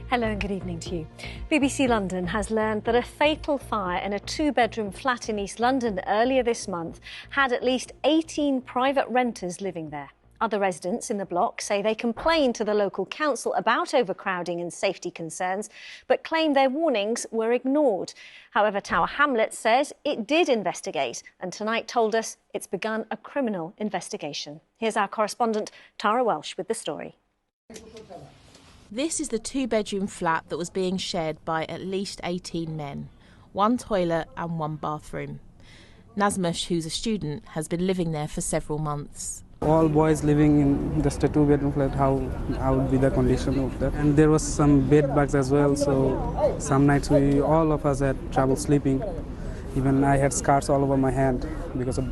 Hello and good evening to you. BBC London has learned that a fatal fire in a two-bedroom flat in East London earlier this month had at least 18 private renters living there. Other residents in the block say they complained to the local council about overcrowding and safety concerns, but claim their warnings were ignored. However, Tower Hamlets says it did investigate and tonight told us it's begun a criminal investigation. Here's our correspondent Tara Welsh with the story. This is the two-bedroom flat that was being shared by at least 18 men, one toilet and one bathroom. Nazmush, who's a student, has been living there for several months. All boys living in just a two-bedroom flat, how would be the condition of that? And there was some bed bugs as well, so some nights all of us had trouble sleeping. Even I had scars all over my hand because of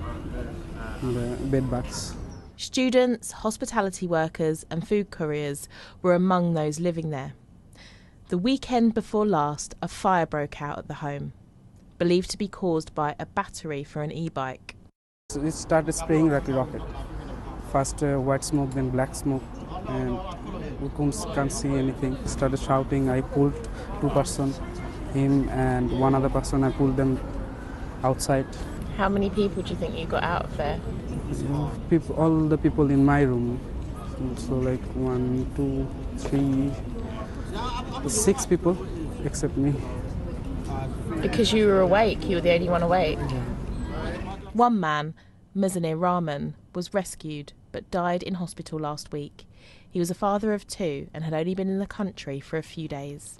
the bed bugs. Students, hospitality workers and food couriers were among those living there. The weekend before last, a fire broke out at the home, believed to be caused by a battery for an e-bike. So it started spraying like a rocket. First white smoke, then black smoke, and we can't see anything. Started shouting. I pulled two persons, him and one other person. I pulled them outside. How many people do you think you got out of there? People, all the people in my room. So like 1, 2, 3, 6 people, except me. Because you were awake, you were the only one awake. One man, Mizanir Rahman, was rescued but died in hospital last week. He was a father of 2 and had only been in the country for a few days.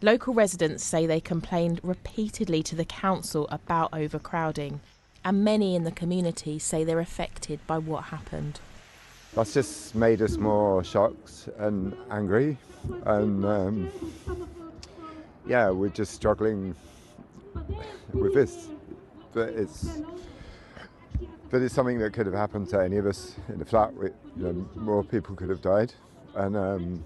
Local residents say they complained repeatedly to the council about overcrowding, and many in the community say they're affected by what happened. That's just made us more shocked and angry, and we're just struggling with this. But it's something that could have happened to any of us in the flat. More people could have died, and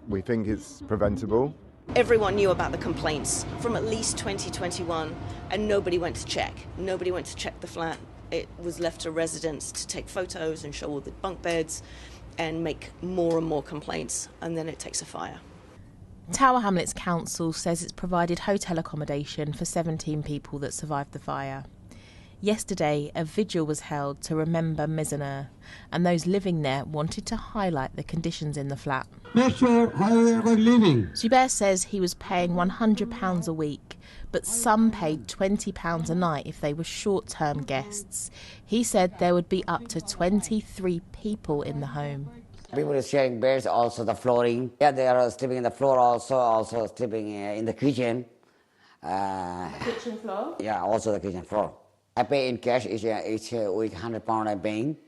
we think it's preventable. Everyone knew about the complaints from at least 2021, and nobody went to check. Nobody went to check the flat. It was left to residents to take photos and show all the bunk beds and make more and more complaints, and then it takes a fire. Tower Hamlets Council says it's provided hotel accommodation for 17 people that survived the fire. Yesterday, a vigil was held to remember Mizanir, and those living there wanted to highlight the conditions in the flat. Make sure how they're living. Zubair says he was paying £100 a week, but some paid £20 a night if they were short-term guests. He said there would be up to 23 people in the home. People are sharing beds, also the flooring. Yeah, they are sleeping in the floor also sleeping in the kitchen. The kitchen floor? Yeah, also the kitchen floor. I pay in cash each week, £100 I'm paying.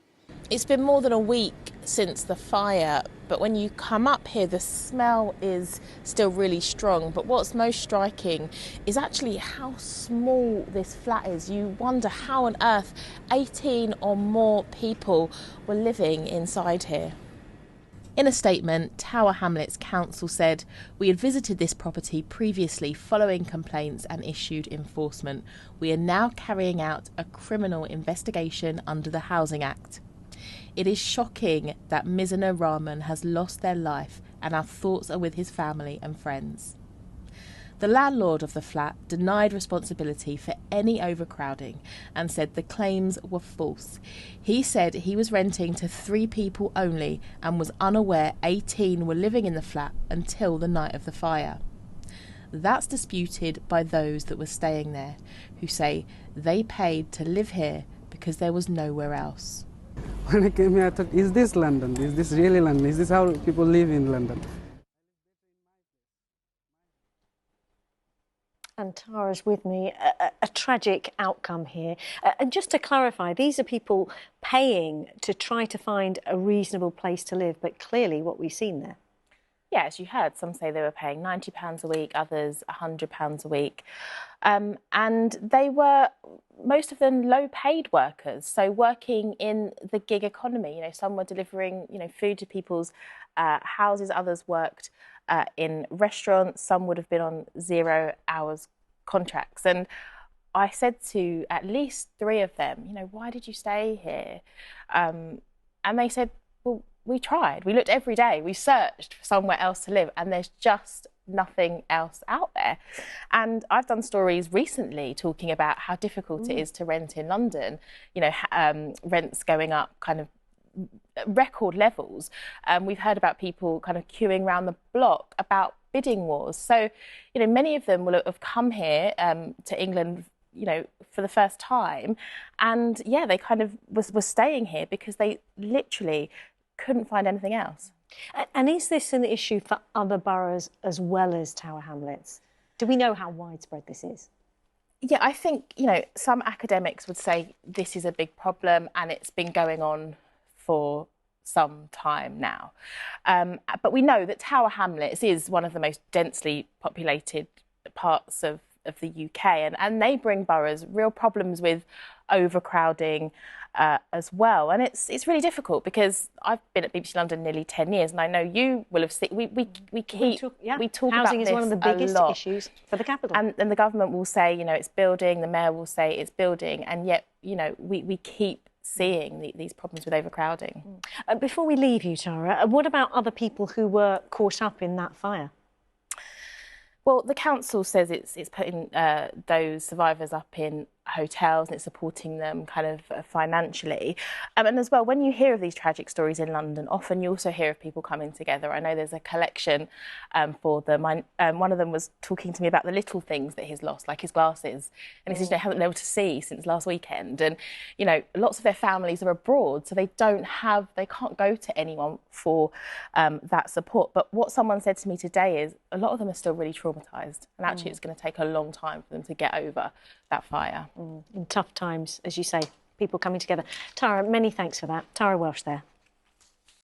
It's been more than a week since the fire, but when you come up here, the smell is still really strong. But what's most striking is actually how small this flat is. You wonder how on earth 18 or more people were living inside here. In a statement, Tower Hamlets Council said, "We had visited this property previously following complaints and issued enforcement. We are now carrying out a criminal investigation under the Housing Act. It is shocking that Mizanir Rahman has lost their life, and our thoughts are with his family and friends." The landlord of the flat denied responsibility for any overcrowding and said the claims were false. He said he was renting to 3 people only and was unaware 18 were living in the flat until the night of the fire. That's disputed by those that were staying there, who say they paid to live here because there was nowhere else. When I came here, I thought, is this London? Is this really London? Is this how people live in London? And Tara's with me, a tragic outcome here. And just to clarify, these are people paying to try to find a reasonable place to live, but clearly what we've seen there. Yeah, as you heard, some say they were paying £90 a week, others £100 a week. And they were, most of them, low-paid workers, so working in the gig economy. Some were delivering, food to people's houses, others worked in restaurants, some would have been on 0 hours contracts. And I said to at least 3 of them, why did you stay here? And they said, well, we tried. We looked every day. We searched for somewhere else to live, and there's just nothing else out there. And I've done stories recently talking about how difficult it is to rent in London. You know, rents going up kind of record levels. We've heard about people kind of queuing around the block, about bidding wars. So, you know, many of them will have come here to England, you know, for the first time, and yeah, they kind of were staying here because they literally couldn't find anything else. And is this an issue for other boroughs as well as Tower Hamlets? Do we know how widespread this is? Yeah, I think, you know, some academics would say this is a big problem and it's been going on for some time now. But we know that Tower Hamlets is one of the most densely populated parts of the UK, and they bring boroughs real problems with overcrowding as well. And it's really difficult because I've been at BBC London nearly 10 years, and I know you will have seen, we talk Housing about is this one of the biggest issues for the capital. And the government will say, you know, it's building, the mayor will say it's building, and yet, you know, we keep seeing these problems with overcrowding. Before we leave you, Tara, what about other people who were caught up in that fire? Well, the council says it's putting those survivors up in hotels and it's supporting them kind of financially. And as well, when you hear of these tragic stories in London, often you also hear of people coming together. I know there's a collection for them. One of them was talking to me about the little things that he's lost, like his glasses. And he says, you know, haven't been able to see since last weekend. And, you know, lots of their families are abroad, so they can't go to anyone for that support. But what someone said to me today is a lot of them are still really traumatised. And actually it's going to take a long time for them to get over that fire. In tough times, as you say, people coming together. Tara, many thanks for that. Tara Welsh there.